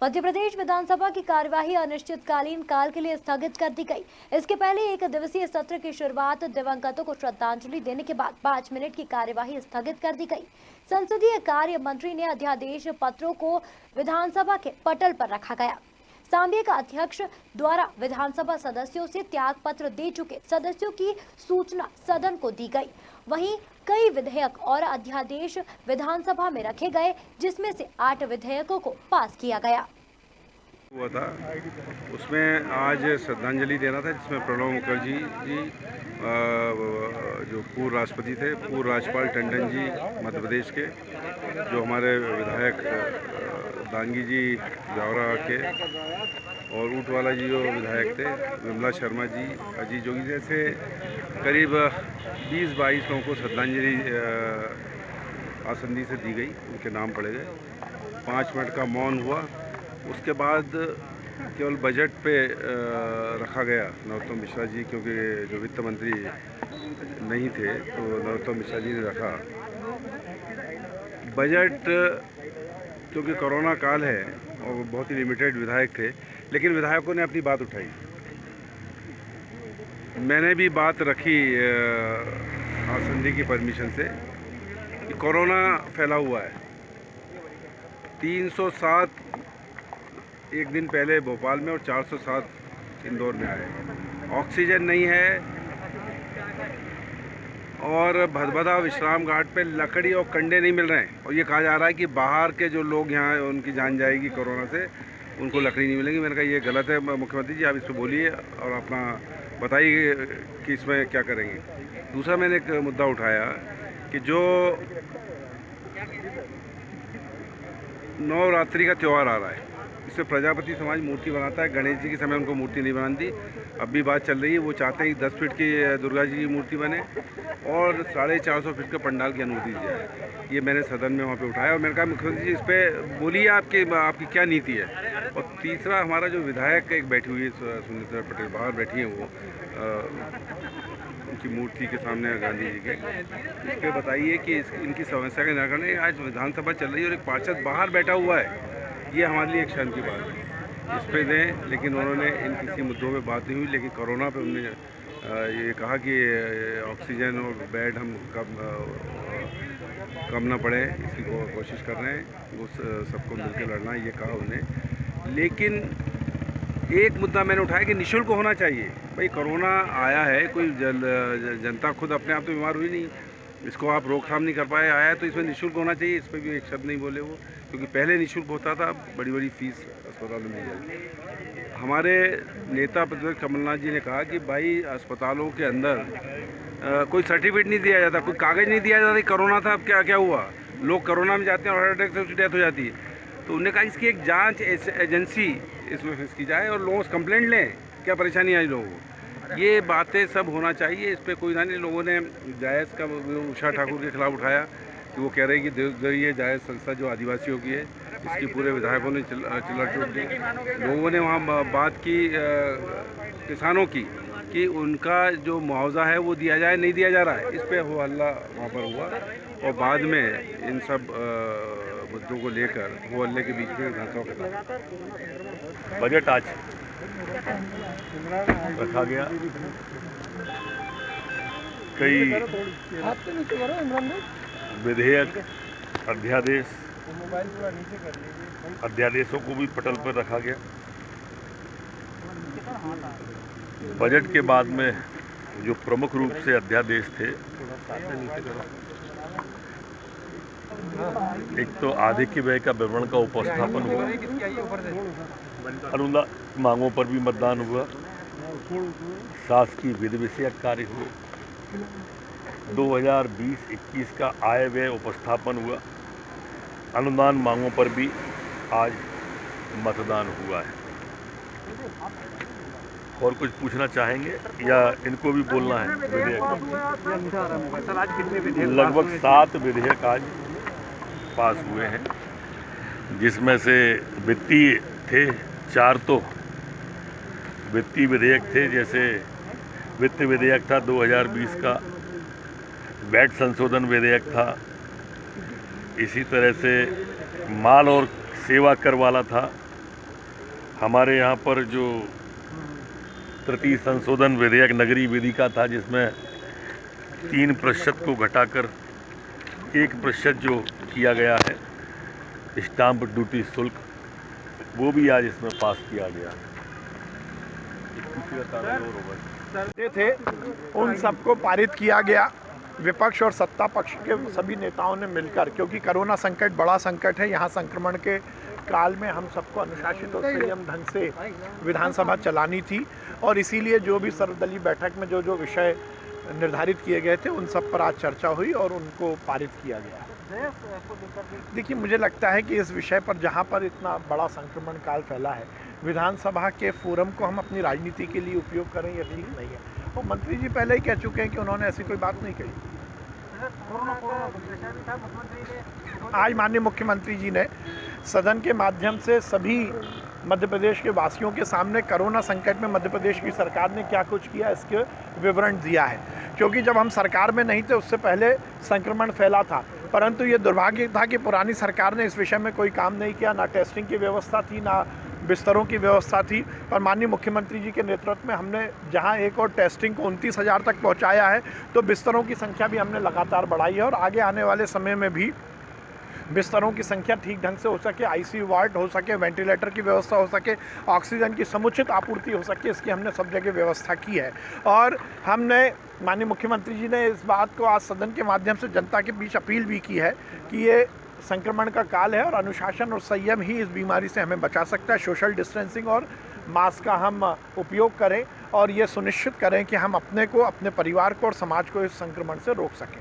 मध्य प्रदेश विधानसभा की कार्यवाही अनिश्चितकालीन काल के लिए स्थगित कर दी गई। इसके पहले एक दिवसीय सत्र की शुरुआत दिवंगतों को श्रद्धांजलि देने के बाद 5 मिनट की कार्यवाही स्थगित कर दी गई। संसदीय कार्य मंत्री ने अध्यादेश पत्रों को विधानसभा के पटल पर रखा गया। सांबिया का अध्यक्ष द्वारा विधानसभा सदस्यों से त्याग पत्र दे चुके सदस्यों की सूचना सदन को दी गई। वहीं कई विधेयक और अध्यादेश विधानसभा में रखे गए, जिसमें से 8 विधेयकों को पास किया गया हुआ था। उसमें आज श्रद्धांजलि देना था, जिसमें प्रणब मुखर्जी जी जो पूर्व राष्ट्रपति थे, पूर्व राज्यपाल टंडन जी मध्य प्रदेश के, जो हमारे विधायक दांगी जी जावरा के, और ऊंटवाला जी जो विधायक थे, विमला शर्मा जी, अजीत जोगी जैसे करीब 20-22 लोगों को श्रद्धांजलि आसंदी से दी गई, उनके नाम पढ़े गए। 5 मिनट का मौन हुआ। उसके बाद केवल बजट पे रखा गया नरोत्तम मिश्रा जी, क्योंकि जो वित्त मंत्री नहीं थे तो नरोत्तम मिश्रा जी ने रखा बजट, क्योंकि कोरोना काल है और बहुत ही लिमिटेड विधायक थे, लेकिन विधायकों ने अपनी बात उठाई। मैंने भी बात रखी आसंदी की परमिशन से कि कोरोना फैला हुआ है। 307 एक दिन पहले भोपाल में और 407 इंदौर में आए। ऑक्सीजन नहीं है और भदभदा विश्राम घाट पे लकड़ी और कंडे नहीं मिल रहे हैं, और ये कहा जा रहा है कि बाहर के जो लोग यहाँ उनकी जान जाएगी कोरोना से, उनको लकड़ी नहीं मिलेगी। मैंने कहा ये गलत है मुख्यमंत्री जी, आप इस पर बोलिए और अपना बताइए कि इसमें क्या करेंगे। दूसरा मैंने एक मुद्दा उठाया कि जो नवरात्रि का त्यौहार आ रहा है, इससे प्रजापति समाज मूर्ति बनाता है। गणेश जी के समय उनको मूर्ति नहीं बनाती। अब भी बात चल रही है, वो चाहते हैं कि 10 फीट की दुर्गा जी की मूर्ति बने और 450 फीट के पंडाल की अनुमति दी जाए। ये मैंने सदन में वहाँ पे उठाया और मैंने कहा मुख्यमंत्री जी इस पर बोलिए आपकी क्या नीति है। और तीसरा, हमारा जो विधायक एक बैठी हुई है सुनीता पटेल, बाहर बैठी हैं, वो उनकी मूर्ति के सामने गांधी जी के, इस पर बताइए कि इनकी समस्या का निराकरण। आज विधानसभा चल रही है और एक पार्षद बाहर बैठा हुआ है, ये हमारे लिए एक शर्म की बात है। इस पे दें, लेकिन उन्होंने इन किसी मुद्दों में बात नहीं हुई। लेकिन कोरोना पे उन्होंने ये कहा कि ऑक्सीजन और बेड हम कम ना पड़े, इसी को कोशिश कर रहे हैं, वो सबको मिलकर लड़ना, ये कहा उन्होंने। लेकिन एक मुद्दा मैंने उठाया कि निःशुल्क होना चाहिए। भाई कोरोना आया है, कोई जनता खुद अपने आप तो बीमार हुई नहीं, इसको आप रोकथाम नहीं कर पाए, आया तो इसमें निःशुल्क होना चाहिए। इस पर भी एक शब्द नहीं बोले वो, क्योंकि पहले निःशुल्क होता था, बड़ी बड़ी फीस अस्पताल में मिल जाती। हमारे नेता प्रतिपक्ष कमलनाथ जी ने कहा कि भाई अस्पतालों के अंदर कोई सर्टिफिकेट नहीं दिया जाता, कोई कागज़ नहीं दिया जाता। कोरोना था, अब क्या हुआ, लोग कोरोना में जाते हैं और हार्ट अटैक से उसकी डेथ हो जाती है। तो उन्होंने कहा इसकी एक जाँच एजेंसी इसमें इसकी जाए और लोगों से कंप्लेंट लें, क्या परेशानी आई लोगों को। ये बातें सब होना चाहिए, इस पर कोई ना नहीं। लोगों ने जायज़ का उषा ठाकुर के खिलाफ उठाया कि वो कह रहे हैं कि ये जायज़ संस्था जो आदिवासियों की है, इसकी पूरे विधायकों ने चिल्ला चोट दी। लोगों ने वहाँ बात की किसानों की कि उनका जो मुआवजा है वो दिया जाए, नहीं दिया जा रहा है। इस पर हो हल्ला वहाँ पर हुआ और बाद में इन सब मुद्दों को लेकर हो हल्ले के बीच में विधानसभा का बजट आज रखा गया। कई विधेयक अध्यादेशों को भी पटल पर रखा गया। बजट के बाद में जो प्रमुख रूप से अध्यादेश थे, एक तो आधे के व्यय का विवरण का उपस्थापन हुआ, अनुदान मांगों पर भी मतदान हुआ, शासकीय विधि विषयक कार्य हुए, 2020-21 का आय व्यय उपस्थापन हुआ, अनुदान मांगों पर भी आज मतदान हुआ है। और कुछ पूछना चाहेंगे या इनको भी बोलना है? लगभग 7 विधेयक आज पास हुए हैं, जिसमें से वित्तीय थे 4, तो वित्तीय विधेयक थे। जैसे वित्त विधेयक था 2020 का, वैट संशोधन विधेयक था, इसी तरह से माल और सेवा कर वाला था, हमारे यहाँ पर जो तृतीय संशोधन विधेयक नगरीय विधि का था, जिसमें 3% को घटाकर 1% जो किया गया है स्टाम्प ड्यूटी शुल्क, वो भी आज इसमें पास किया गया। थे उन सबको पारित किया गया। विपक्ष और सत्ता पक्ष के सभी नेताओं ने मिलकर, क्योंकि कोरोना संकट बड़ा संकट है, यहाँ संक्रमण के काल में हम सबको अनुशासित और संयम ढंग से विधानसभा चलानी थी, और इसीलिए जो भी सर्वदलीय बैठक में जो जो विषय निर्धारित किए गए थे उन सब पर आज चर्चा हुई और उनको पारित किया गया। देखिए, मुझे लगता है कि इस विषय पर, जहाँ पर इतना बड़ा संक्रमण काल फैला है, विधानसभा के फोरम को हम अपनी राजनीति के लिए उपयोग करें यह ठीक नहीं है। और मंत्री जी पहले ही कह चुके हैं कि उन्होंने ऐसी कोई बात नहीं कही। आज माननीय मुख्यमंत्री जी ने सदन के माध्यम से सभी मध्य प्रदेश के वासियों के सामने कोरोना संकट में मध्य प्रदेश की सरकार ने क्या कुछ किया इसके विवरण दिया है। क्योंकि जब हम सरकार में नहीं थे उससे पहले संक्रमण फैला था, परंतु ये दुर्भाग्य था कि पुरानी सरकार ने इस विषय में कोई काम नहीं किया। ना टेस्टिंग की व्यवस्था थी, ना बिस्तरों की व्यवस्था थी। पर माननीय मुख्यमंत्री जी के नेतृत्व में हमने जहां एक और टेस्टिंग को 29,000 तक पहुंचाया है, तो बिस्तरों की संख्या भी हमने लगातार बढ़ाई है, और आगे आने वाले समय में भी बिस्तरों की संख्या ठीक ढंग से हो सके, आईसीयू वार्ड हो सके, वेंटिलेटर की व्यवस्था हो सके, ऑक्सीजन की समुचित आपूर्ति हो सके, इसकी हमने सब जगह व्यवस्था की है। और हमने, माननीय मुख्यमंत्री जी ने इस बात को आज सदन के माध्यम से जनता के बीच अपील भी की है कि ये संक्रमण का काल है और अनुशासन और संयम ही इस बीमारी से हमें बचा सकता है। सोशल डिस्टेंसिंग और मास्क का हम उपयोग करें और ये सुनिश्चित करें कि हम अपने को, अपने परिवार को और समाज को इस संक्रमण से रोक सकें।